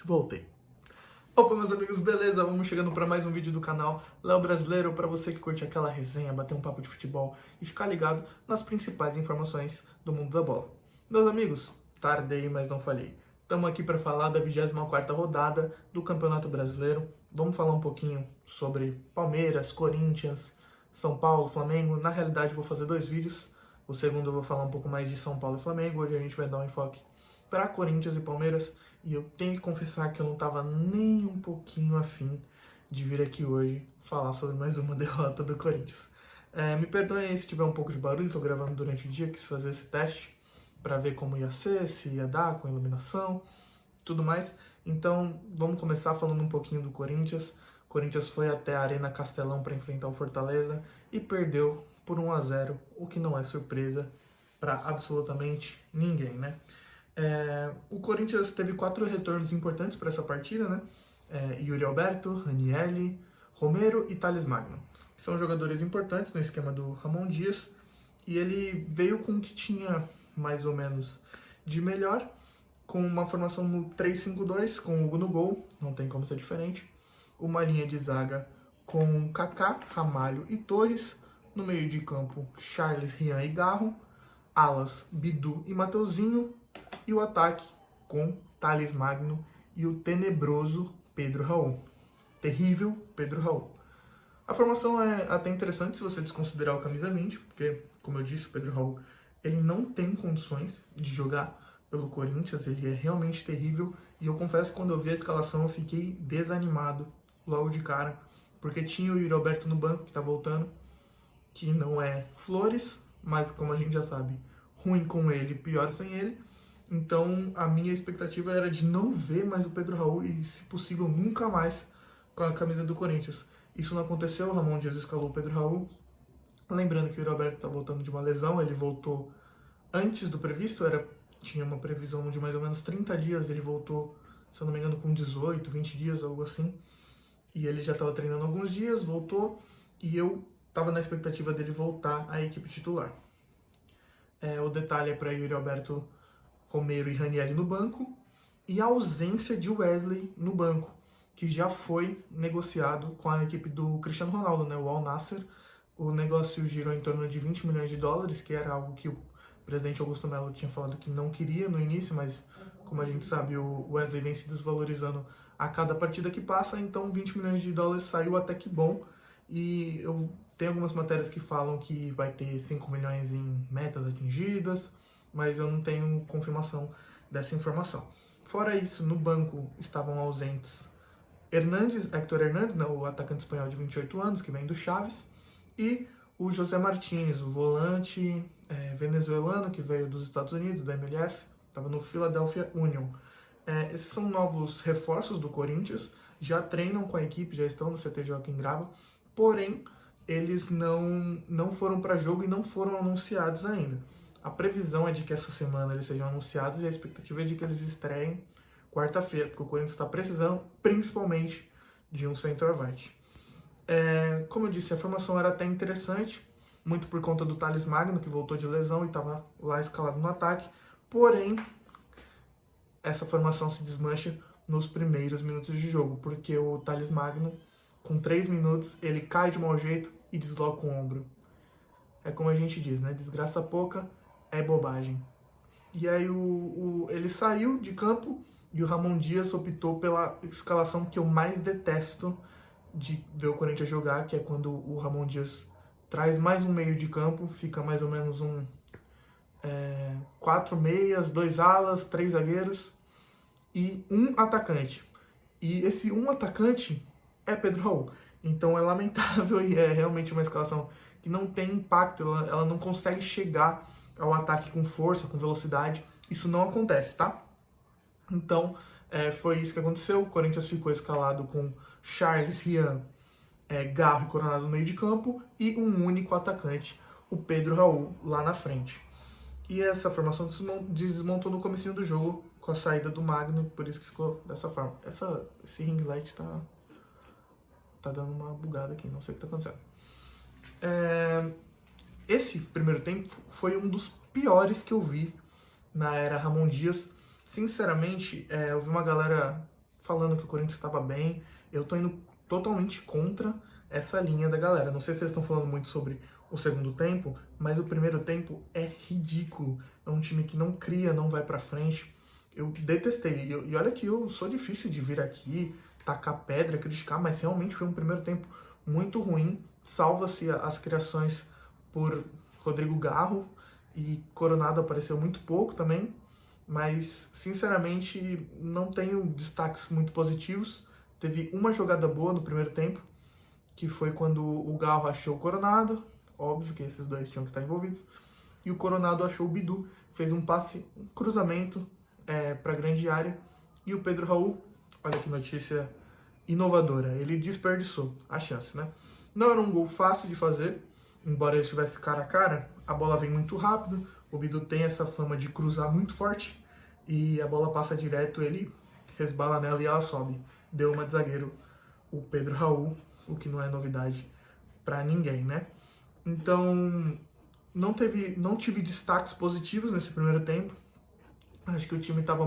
Voltei. Opa, meus amigos, beleza? Vamos chegando para mais um vídeo do canal Léo Brasileiro, para você que curte aquela resenha, bater um papo de futebol e ficar ligado nas principais informações do mundo da bola. Meus amigos, tardei, mas não falhei. Estamos aqui para falar da 24ª rodada do Campeonato Brasileiro. Vamos falar um pouquinho sobre Palmeiras, Corinthians, São Paulo, Flamengo. Na realidade, vou fazer dois vídeos. O segundo eu vou falar um pouco mais de São Paulo e Flamengo. Hoje a gente vai dar um enfoque para Corinthians e Palmeiras. E eu tenho que confessar que eu não estava nem um pouquinho afim de vir aqui hoje falar sobre mais uma derrota do Corinthians. Me perdoem aí se tiver um pouco de barulho, estou gravando durante o dia, quis fazer esse teste para ver como ia ser, se ia dar com iluminação, tudo mais. Então vamos começar falando um pouquinho do Corinthians. O Corinthians foi até a Arena Castelão para enfrentar o Fortaleza e perdeu por 1-0, o que não é surpresa para absolutamente ninguém, né? O Corinthians teve 4 retornos importantes para essa partida, né? Yuri Alberto, Ranieri, Romero e Thales Magno. São jogadores importantes no esquema do Ramon Dias. E ele veio com o que tinha mais ou menos de melhor, com uma formação no 3-5-2, com o Hugo no gol, não tem como ser diferente. Uma linha de zaga com Kaká, Ramalho e Torres. No meio de campo, Charles, Rian e Garro. Alas, Bidu e Mateuzinho. E o ataque com Thales Magno e o tenebroso Pedro Raul. Terrível Pedro Raul. A formação é até interessante se você desconsiderar o camisa 20, porque, como eu disse, o Pedro Raul ele não tem condições de jogar pelo Corinthians, ele é realmente terrível. E eu confesso que quando eu vi a escalação eu fiquei desanimado logo de cara, porque tinha o Yuri Alberto no banco, que tá voltando, que não é flores, mas como a gente já sabe, ruim com ele, pior sem ele. Então a minha expectativa era de não ver mais o Pedro Raul e, se possível, nunca mais com a camisa do Corinthians. Isso não aconteceu, o Ramon Dias escalou o Pedro Raul. Lembrando que o Roberto está voltando de uma lesão, ele voltou antes do previsto, tinha uma previsão de mais ou menos 30 dias, ele voltou, se eu não me engano, com 18, 20 dias, algo assim. E ele já estava treinando alguns dias, voltou, e eu estava na expectativa dele voltar à equipe titular. O detalhe é para Yuri Alberto, Romero e Ranieri no banco, e a ausência de Wesley no banco, que já foi negociado com a equipe do Cristiano Ronaldo, né, o Al Nassr. O negócio girou em torno de 20 milhões de dólares, que era algo que o presidente Augusto Melo tinha falado que não queria no início, mas como a gente sabe, o Wesley vem se desvalorizando a cada partida que passa, então 20 milhões de dólares saiu até que bom. E eu tenho algumas matérias que falam que vai ter 5 milhões em metas atingidas, mas eu não tenho confirmação dessa informação. Fora isso, no banco estavam ausentes Héctor Hernández, né, o atacante espanhol de 28 anos, que vem do Chaves, e o José Martínez, o volante venezuelano, que veio dos Estados Unidos, da MLS, estava no Philadelphia Union. Esses são novos reforços do Corinthians, já treinam com a equipe, já estão no CT Joaquim Grava, porém, eles não foram para jogo e não foram anunciados ainda. A previsão é de que essa semana eles sejam anunciados e a expectativa é de que eles estreiem quarta-feira, porque o Corinthians está precisando principalmente de um centroavante. Como eu disse, a formação era até interessante, muito por conta do Thales Magno, que voltou de lesão e estava lá escalado no ataque, porém, essa formação se desmancha nos primeiros minutos de jogo, porque o Thales Magno, com 3 minutos, ele cai de mau jeito e desloca o ombro. É como a gente diz, né? Desgraça pouca é bobagem. E aí ele saiu de campo e o Ramon Dias optou pela escalação que eu mais detesto de ver o Corinthians jogar, que é quando o Ramon Dias traz mais um meio de campo, fica mais ou menos 4 meias, 2 alas, 3 zagueiros e um atacante. E esse um atacante é Pedro Raul. Então é lamentável e é realmente uma escalação que não tem impacto, ela não consegue chegar ao ataque com força, com velocidade. Isso não acontece, tá? Então, foi isso que aconteceu. O Corinthians ficou escalado com Charles, Rian, Garro e Coronado no meio de campo e um único atacante, o Pedro Raul, lá na frente. E essa formação desmontou no comecinho do jogo com a saída do Magno, por isso que ficou dessa forma. Esse ring light tá dando uma bugada aqui, não sei o que tá acontecendo. Esse primeiro tempo foi um dos piores que eu vi na era Ramon Dias. Sinceramente, eu vi uma galera falando que o Corinthians estava bem. Eu tô indo totalmente contra essa linha da galera. Não sei se vocês estão falando muito sobre o segundo tempo, mas o primeiro tempo é ridículo. É um time que não cria, não vai pra frente. Eu detestei. E olha que eu sou difícil de vir aqui, tacar pedra, criticar, mas realmente foi um primeiro tempo muito ruim. Salva-se as criações por Rodrigo Garro, e Coronado apareceu muito pouco também, mas sinceramente não tenho destaques muito positivos. Teve uma jogada boa no primeiro tempo, que foi quando o Garro achou o Coronado, óbvio que esses dois tinham que estar envolvidos, e o Coronado achou o Bidu, fez um passe, um cruzamento para a grande área, e o Pedro Raul, olha que notícia inovadora, ele desperdiçou a chance, né? Não era um gol fácil de fazer, embora ele estivesse cara a cara, a bola vem muito rápido, o Bidu tem essa fama de cruzar muito forte, e a bola passa direto, ele resbala nela e ela sobe. Deu uma de zagueiro, o Pedro Raul, o que não é novidade para ninguém, né? Então, não tive destaques positivos nesse primeiro tempo. Acho que o time estava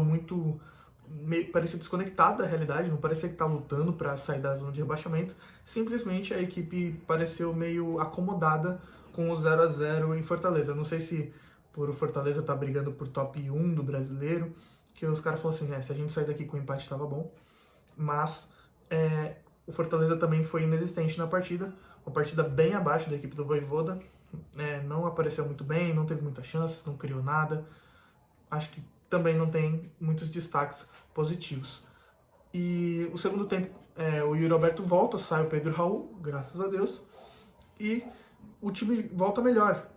parecia desconectado da realidade, não parecia que estava lutando para sair da zona de rebaixamento. Simplesmente a equipe pareceu meio acomodada com o 0-0 em Fortaleza. Não sei se por o Fortaleza estar brigando por top 1 do brasileiro, que os caras falaram assim, se a gente sair daqui com o empate estava bom. Mas o Fortaleza também foi inexistente na partida, uma partida bem abaixo da equipe do Vojvoda, não apareceu muito bem, não teve muitas chances, não criou nada. Acho que também não tem muitos destaques positivos. E o segundo tempo, o Yuri Alberto volta, sai o Pedro Raul, graças a Deus, e o time volta melhor,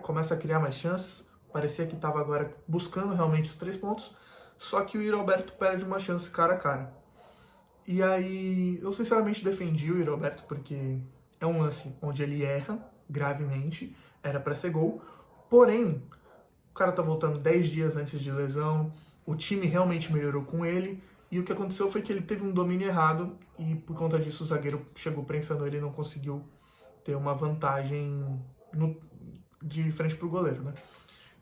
começa a criar mais chances, parecia que estava agora buscando realmente os 3 pontos, só que o Yuri Alberto perde uma chance cara a cara. E aí, eu sinceramente defendi o Yuri Alberto, porque é um lance onde ele erra gravemente, era para ser gol, porém, o cara tá voltando 10 dias antes de lesão, o time realmente melhorou com ele, e o que aconteceu foi que ele teve um domínio errado, e por conta disso o zagueiro chegou prensando ele e não conseguiu ter uma vantagem de frente pro goleiro, né?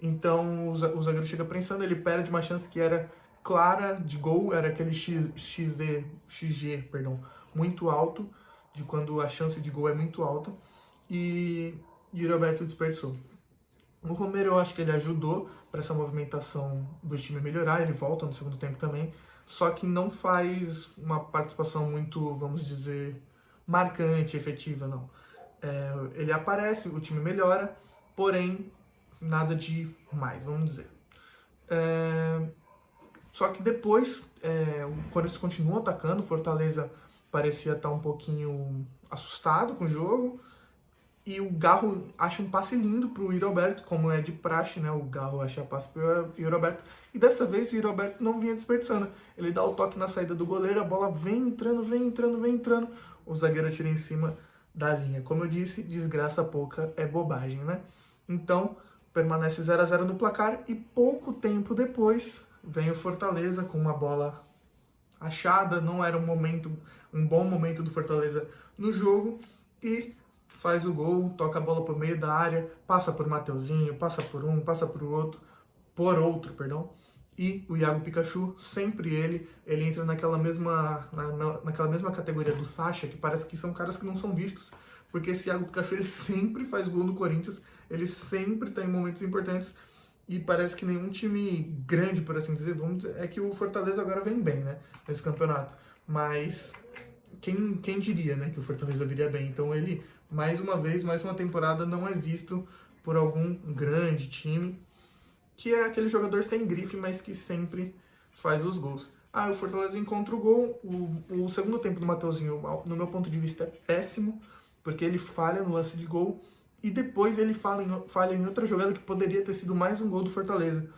Então o zagueiro chega prensando, ele perde uma chance que era clara de gol, era aquele XG, muito alto, de quando a chance de gol é muito alta, e Yuri Alberto desperdiçou. O Romero, eu acho que ele ajudou para essa movimentação do time melhorar, ele volta no segundo tempo também, só que não faz uma participação muito, vamos dizer, marcante, efetiva, não. Ele aparece, o time melhora, porém, nada de mais, vamos dizer. Só que depois, o Corinthians continua atacando, o Fortaleza parecia estar um pouquinho assustado com o jogo, e o Garro acha um passe lindo pro Yuri Alberto, como é de praxe, né? O Garro acha passe pro Yuri Alberto. E dessa vez o Yuri Alberto não vinha desperdiçando. Ele dá o toque na saída do goleiro, a bola vem entrando. O zagueiro tira em cima da linha. Como eu disse, desgraça pouca é bobagem, né? Então, permanece 0-0 no placar e pouco tempo depois vem o Fortaleza com uma bola achada. Não era um bom momento do Fortaleza no jogo e faz o gol, toca a bola por meio da área, passa por Mateuzinho, passa por um, passa por outro, e o Iago Pikachu, sempre ele entra naquela mesma categoria do Sacha, que parece que são caras que não são vistos, porque esse Iago Pikachu, ele sempre faz gol no Corinthians, ele sempre está em momentos importantes, e parece que nenhum time grande, por assim dizer, é que o Fortaleza agora vem bem, né, nesse campeonato, mas quem diria, né, que o Fortaleza viria bem, então ele, mais uma vez, mais uma temporada, não é visto por algum grande time, que é aquele jogador sem grife, mas que sempre faz os gols. O Fortaleza encontra o gol, o segundo tempo do Mateuzinho, no meu ponto de vista, é péssimo, porque ele falha no lance de gol, e depois ele falha em outra jogada que poderia ter sido mais um gol do Fortaleza.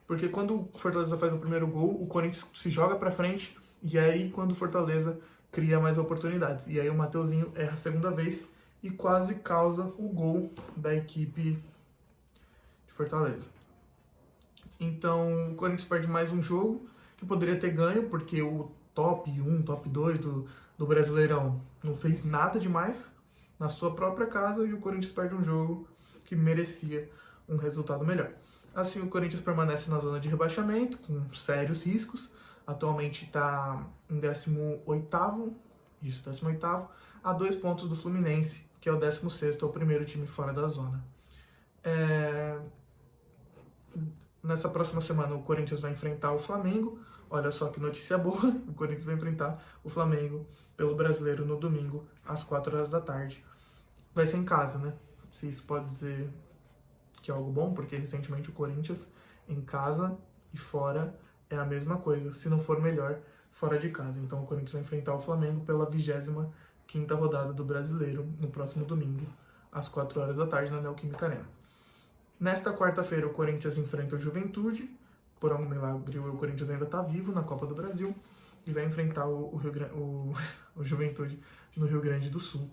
Porque quando o Fortaleza faz o primeiro gol, o Corinthians se joga pra frente, e aí quando o Fortaleza cria mais oportunidades. E aí o Mateuzinho erra a segunda vez e quase causa o gol da equipe de Fortaleza. Então o Corinthians perde mais um jogo que poderia ter ganho, porque o top 1, top 2 do Brasileirão não fez nada demais na sua própria casa, e o Corinthians perde um jogo que merecia um resultado melhor. Assim, o Corinthians permanece na zona de rebaixamento, com sérios riscos. atualmente está em 18º, isso, 18º, a 2 pontos do Fluminense, que é o 16º, é o primeiro time fora da zona. Nessa próxima semana o Corinthians vai enfrentar o Flamengo. Olha só que notícia boa, o Corinthians vai enfrentar o Flamengo pelo Brasileiro no domingo, às 4 horas da tarde. Vai ser em casa, né? Se isso pode dizer que é algo bom, porque recentemente o Corinthians em casa e fora é a mesma coisa, se não for melhor, fora de casa. Então o Corinthians vai enfrentar o Flamengo pela 25ª rodada do Brasileiro no próximo domingo, às 4 horas da tarde, na Neoquímica Arena. Nesta quarta-feira o Corinthians enfrenta o Juventude, por algum milagre o Corinthians ainda está vivo na Copa do Brasil, e vai enfrentar o Juventude no Rio Grande do Sul,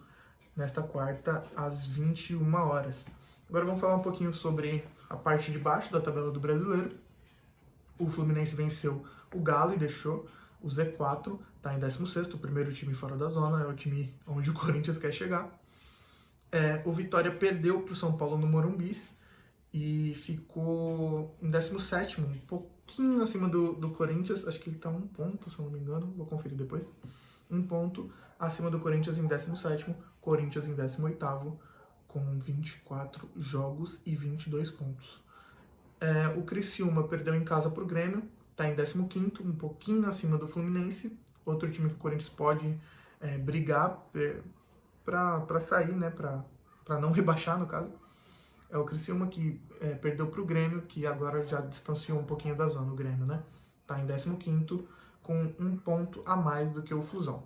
nesta quarta, às 21 horas. Agora vamos falar um pouquinho sobre a parte de baixo da tabela do Brasileiro. O Fluminense venceu o Galo e deixou o Z4, está em 16º, o primeiro time fora da zona, é o time onde o Corinthians quer chegar. O Vitória perdeu para o São Paulo no Morumbi e ficou em 17º, um pouquinho acima do Corinthians, acho que ele está 1 ponto, se eu não me engano, vou conferir depois. 1 ponto acima do Corinthians em 17º, Corinthians em 18º, com 24 jogos e 22 pontos. O Criciúma perdeu em casa para o Grêmio, está em 15º, um pouquinho acima do Fluminense, outro time que o Corinthians pode brigar para sair, né, para não rebaixar, no caso. É o Criciúma que perdeu para o Grêmio, que agora já distanciou um pouquinho da zona, o Grêmio, né? Está em 15º, com 1 ponto a mais do que o Flusão.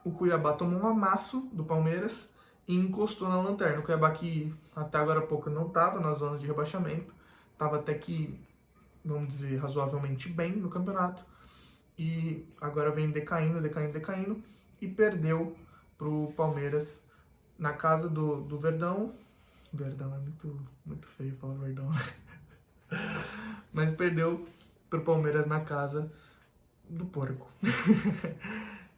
O Cuiabá tomou um amasso do Palmeiras e encostou na lanterna. O Cuiabá que até agora há pouco não estava na zona de rebaixamento, estava até que, vamos dizer, razoavelmente bem no campeonato, e agora vem decaindo, e perdeu para o Palmeiras na casa do Verdão. Verdão é muito feio falar Verdão. Mas perdeu para o Palmeiras na casa do porco.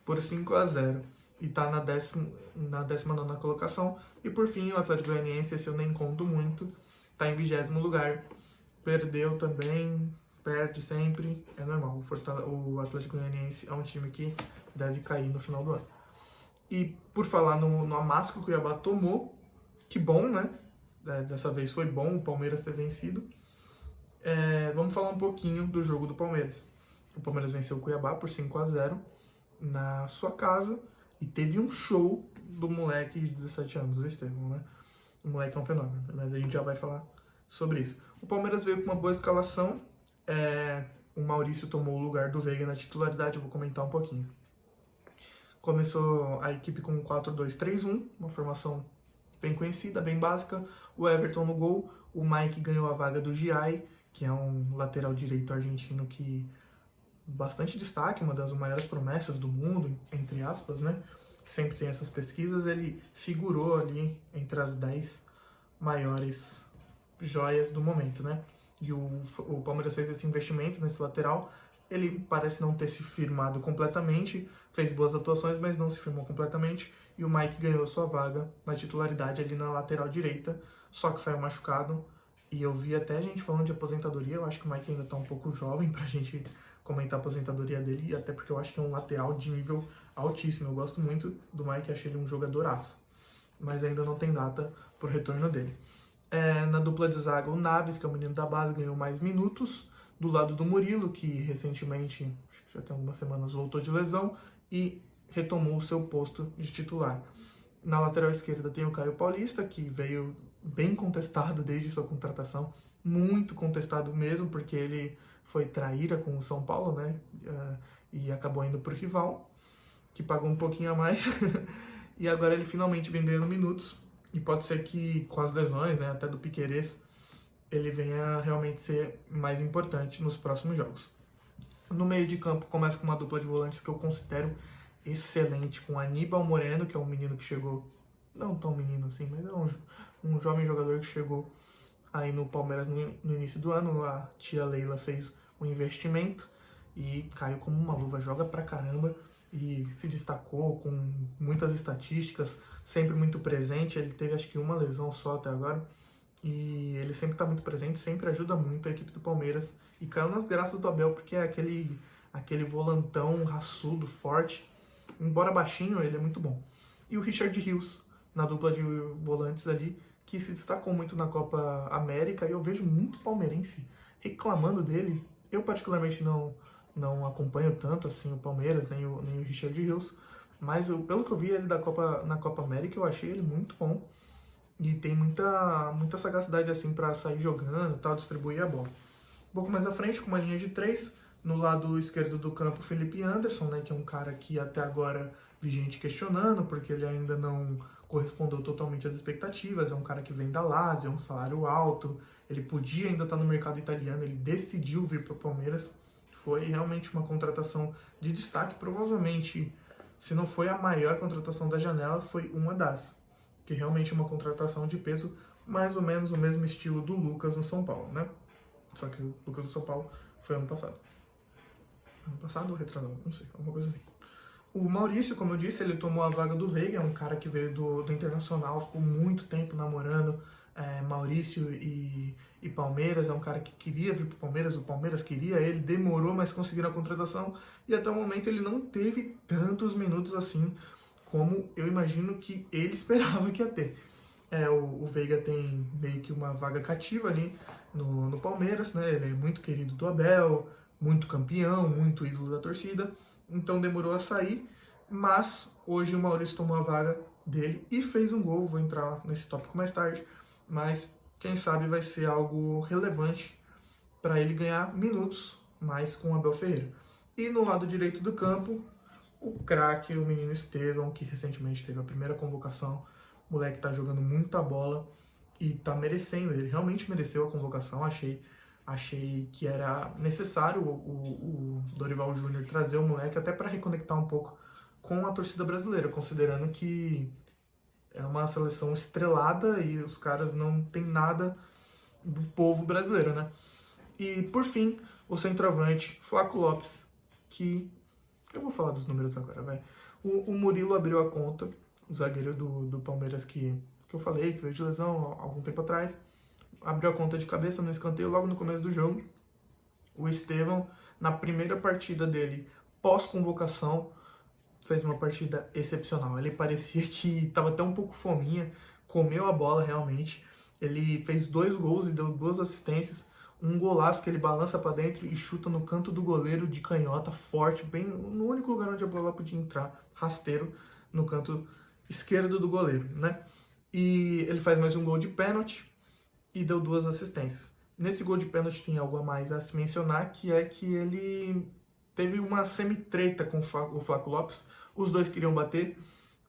Por 5-0. E está na 19ª colocação. E por fim, o Atlético Goianiense, esse eu nem conto muito, está em 20º lugar. Perdeu também, perde sempre, é normal. O Atlético Goianiense é um time que deve cair no final do ano. E por falar no amasso que o Cuiabá tomou, que bom, né? Dessa vez foi bom o Palmeiras ter vencido. Vamos falar um pouquinho do jogo do Palmeiras. O Palmeiras venceu o Cuiabá por 5-0 na sua casa e teve um show do moleque de 17 anos, o Estevão, né? O moleque é um fenômeno, mas a gente já vai falar sobre isso. O Palmeiras veio com uma boa escalação. O Maurício tomou o lugar do Veiga na titularidade, eu vou comentar um pouquinho. Começou a equipe com 4-2-3-1, uma formação bem conhecida, bem básica. O Everton no gol, o Mike ganhou a vaga do Giai, que é um lateral direito argentino que bastante destaque, uma das maiores promessas do mundo, entre aspas, né? Que sempre tem essas pesquisas. Ele figurou ali entre as 10 maiores joias do momento, né? E o Palmeiras fez esse investimento nesse lateral. Ele parece não ter se firmado completamente, fez boas atuações, mas não se firmou completamente. E o Mike ganhou sua vaga na titularidade ali na lateral direita, só que saiu machucado. E eu vi até gente falando de aposentadoria. Eu acho que o Mike ainda tá um pouco jovem pra gente comentar a aposentadoria dele, até porque eu acho que é um lateral de nível altíssimo. Eu gosto muito do Mike, achei ele um jogadoraço, mas ainda não tem data pro retorno dele. Na dupla de zaga, o Naves, que é o menino da base, ganhou mais minutos, do lado do Murilo, que recentemente, acho que já tem algumas semanas, voltou de lesão e retomou o seu posto de titular. Na lateral esquerda tem o Caio Paulista, que veio bem contestado desde sua contratação, muito contestado mesmo, porque ele foi traíra com o São Paulo, né? E acabou indo pro rival, que pagou um pouquinho a mais. E agora ele finalmente vem ganhando minutos, e pode ser que com as lesões, né, até do Piquerez, ele venha realmente ser mais importante nos próximos jogos. No meio de campo começa com uma dupla de volantes que eu considero excelente, com Aníbal Moreno, que é um menino que chegou, não tão menino assim, mas é um jovem jogador que chegou aí no Palmeiras no início do ano. A tia Leila fez um investimento e caiu como uma luva, joga pra caramba e se destacou com muitas estatísticas, sempre muito presente. Ele teve acho que uma lesão só até agora e ele sempre está muito presente, sempre ajuda muito a equipe do Palmeiras e caiu nas graças do Abel, porque é aquele volantão raçudo, forte. Embora baixinho, ele é muito bom. E o Richard Rios, na dupla de volantes ali, que se destacou muito na Copa América, e eu vejo muito palmeirense reclamando dele. Eu particularmente não acompanho tanto assim o Palmeiras, nem o Richard Rios, mas pelo que eu vi ele na Copa América, eu achei ele muito bom. E tem muita sagacidade assim para sair jogando e tal, distribuir a bola. Um pouco mais à frente, com uma linha de 3, no lado esquerdo do campo, Felipe Anderson, né, que é um cara que até agora vi gente questionando, porque ele ainda não correspondeu totalmente às expectativas. É um cara que vem da Lazio, é um salário alto, ele podia ainda estar no mercado italiano, ele decidiu vir para o Palmeiras. Foi realmente uma contratação de destaque, provavelmente, se não foi a maior contratação da janela, foi uma das, que realmente é uma contratação de peso, mais ou menos o mesmo estilo do Lucas no São Paulo, né? Só que o Lucas no São Paulo foi ano passado. Ano passado ou retrasado? Não sei, alguma coisa assim. O Maurício, como eu disse, ele tomou a vaga do Veiga, é um cara que veio do Internacional, ficou muito tempo namorando Maurício e Palmeiras, é um cara que queria vir para o Palmeiras queria ele, demorou, mas conseguiram a contratação, e até o momento ele não teve tantos minutos assim, como eu imagino que ele esperava que ia ter. O Veiga tem meio que uma vaga cativa ali no Palmeiras, né? Ele é muito querido do Abel, muito campeão, muito ídolo da torcida, então demorou a sair, mas hoje o Maurício tomou a vaga dele e fez um gol. Vou entrar nesse tópico mais tarde, mas quem sabe vai ser algo relevante para ele ganhar minutos mais com o Abel Ferreira. E no lado direito do campo, o craque, o menino Estevão, que recentemente teve a primeira convocação. O moleque tá jogando muita bola e tá merecendo, ele realmente mereceu a convocação. Achei que era necessário o Dorival Júnior trazer o moleque até para reconectar um pouco com a torcida brasileira, considerando que é uma seleção estrelada e os caras não tem nada do povo brasileiro, né? E, por fim, o centroavante, Flaco Lopes, que... eu vou falar dos números agora, vai. O Murilo abriu a conta, o zagueiro do Palmeiras que eu falei, que veio de lesão há algum tempo atrás. Abriu a conta de cabeça no escanteio logo no começo do jogo. O Estevão, na primeira partida dele, pós-convocação, fez uma partida excepcional. Ele parecia que estava até um pouco fominha, comeu a bola realmente. Ele fez 2 gols e deu 2 assistências. Um golaço que ele balança para dentro e chuta no canto do goleiro de canhota, forte, bem no único lugar onde a bola podia entrar, rasteiro, no canto esquerdo do goleiro, né? E ele faz mais um gol de pênalti e deu 2 assistências. Nesse gol de pênalti tem algo a mais a se mencionar, que é que ele teve uma semi-treta com o Flaco Lopes. Os dois queriam bater.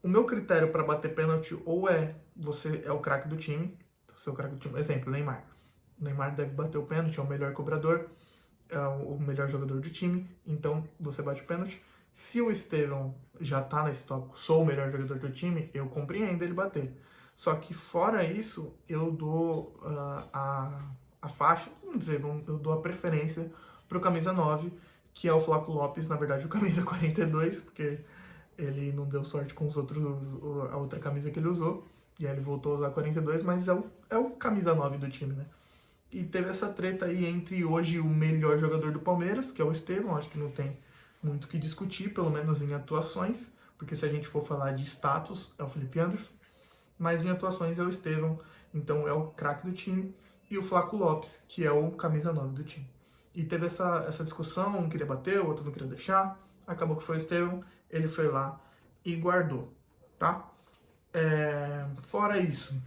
O meu critério para bater pênalti ou você é o craque do time, você é o craque do time. Exemplo, Neymar. O Neymar deve bater o pênalti, é o melhor cobrador, é o melhor jogador do time, então você bate o pênalti. Se o Estevão já tá nesse tópico, sou o melhor jogador do time, eu compreendo ele bater. Só que fora isso, eu dou a faixa, vamos dizer, eu dou a preferência pro camisa 9, que é o Flaco Lopes, na verdade o camisa 42, porque ele não deu sorte com os outros, a outra camisa que ele usou, e aí ele voltou a usar 42, mas é o camisa 9 do time, né? E teve essa treta aí entre hoje o melhor jogador do Palmeiras, que é o Estevão. Acho que não tem muito o que discutir, pelo menos em atuações, porque se a gente for falar de status, é o Felipe Anderson, mas em atuações é o Estevão, então é o craque do time, e o Flaco Lopes, que é o camisa 9 do time. E teve essa discussão, um queria bater, o outro não queria deixar, acabou que foi o Estevão, ele foi lá e guardou, tá? Fora isso,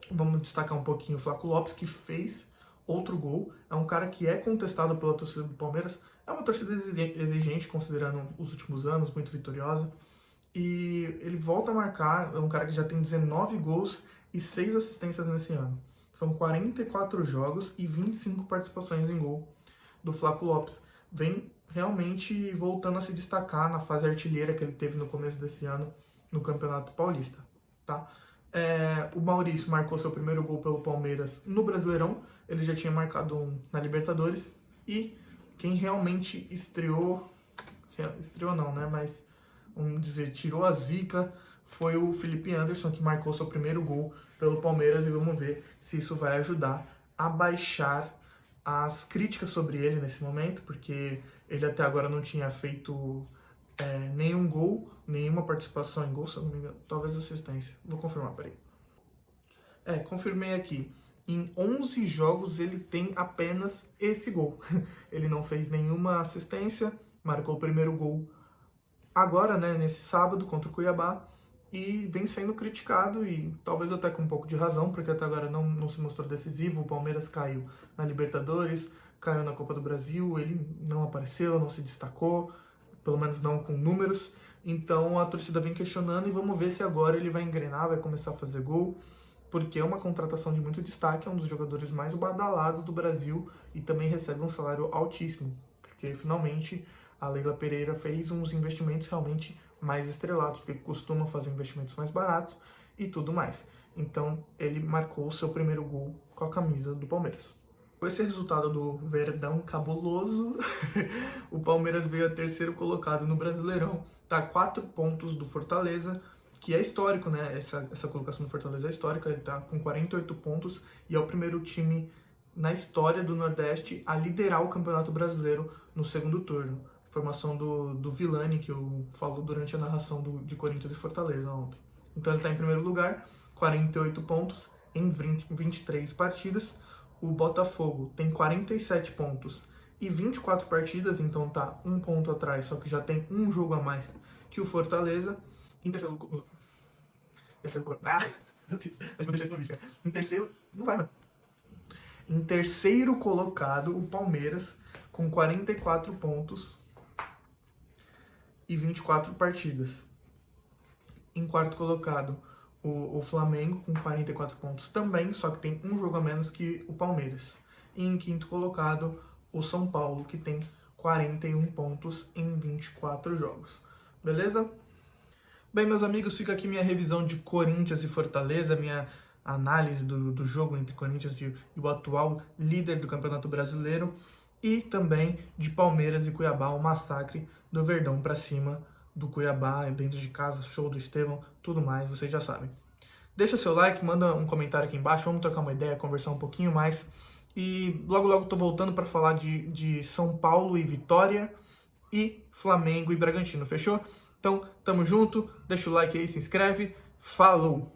vamos destacar um pouquinho o Flaco Lopes, que fez outro gol. É um cara que é contestado pela torcida do Palmeiras. É uma torcida exigente, considerando os últimos anos, muito vitoriosa. E ele volta a marcar. É um cara que já tem 19 gols e 6 assistências nesse ano. São 44 jogos e 25 participações em gol do Flaco Lopes. Vem realmente voltando a se destacar na fase artilheira que ele teve no começo desse ano no Campeonato Paulista, tá? O Maurício marcou seu primeiro gol pelo Palmeiras no Brasileirão. Ele já tinha marcado um na Libertadores. E quem realmente estreou não, né? Mas, vamos dizer, tirou a zica, foi o Felipe Anderson, que marcou seu primeiro gol pelo Palmeiras. E vamos ver se isso vai ajudar a baixar as críticas sobre ele nesse momento, porque Ele até agora não tinha feito nenhum gol, nenhuma participação em gol, se eu não me engano. Talvez assistência. Vou confirmar, peraí. Confirmei aqui. Em 11 jogos ele tem apenas esse gol. Ele não fez nenhuma assistência, marcou o primeiro gol agora, né, nesse sábado contra o Cuiabá, e vem sendo criticado, e talvez até com um pouco de razão, porque até agora não se mostrou decisivo. O Palmeiras caiu na Libertadores, caiu na Copa do Brasil, ele não apareceu, não se destacou, pelo menos não com números. Então a torcida vem questionando, e vamos ver se agora ele vai engrenar, vai começar a fazer gol, porque é uma contratação de muito destaque, é um dos jogadores mais badalados do Brasil e também recebe um salário altíssimo, porque finalmente a Leila Pereira fez uns investimentos realmente mais estrelados, porque costuma fazer investimentos mais baratos e tudo mais. Então ele marcou o seu primeiro gol com a camisa do Palmeiras. Com esse resultado do Verdão cabuloso, o Palmeiras veio a terceiro colocado no Brasileirão, tá 4 pontos do Fortaleza, que é histórico, né? Essa colocação do Fortaleza é histórica, ele tá com 48 pontos e é o primeiro time na história do Nordeste a liderar o Campeonato Brasileiro no segundo turno. Formação do Villani, que eu falo durante a narração de Corinthians e Fortaleza ontem. Então ele tá em primeiro lugar, 48 pontos em 23 partidas. O Botafogo tem 47 pontos e 24 partidas, então tá um ponto atrás, só que já tem um jogo a mais que o Fortaleza. Em terceiro Em terceiro colocado, o Palmeiras, com 44 pontos e 24 partidas. Em quarto colocado, o Flamengo, com 44 pontos também, só que tem um jogo a menos que o Palmeiras. E em quinto colocado, o São Paulo, que tem 41 pontos em 24 jogos. Beleza? Bem, meus amigos, fica aqui minha revisão de Corinthians e Fortaleza, minha análise do jogo entre Corinthians e o atual líder do Campeonato Brasileiro, e também de Palmeiras e Cuiabá, o massacre do Verdão para cima do Cuiabá, dentro de casa, show do Estevão, tudo mais, vocês já sabem. Deixa seu like, manda um comentário aqui embaixo, vamos trocar uma ideia, conversar um pouquinho mais. E logo logo tô voltando para falar de São Paulo e Vitória, e Flamengo e Bragantino, fechou? Então, tamo junto, deixa o like aí, se inscreve, falou!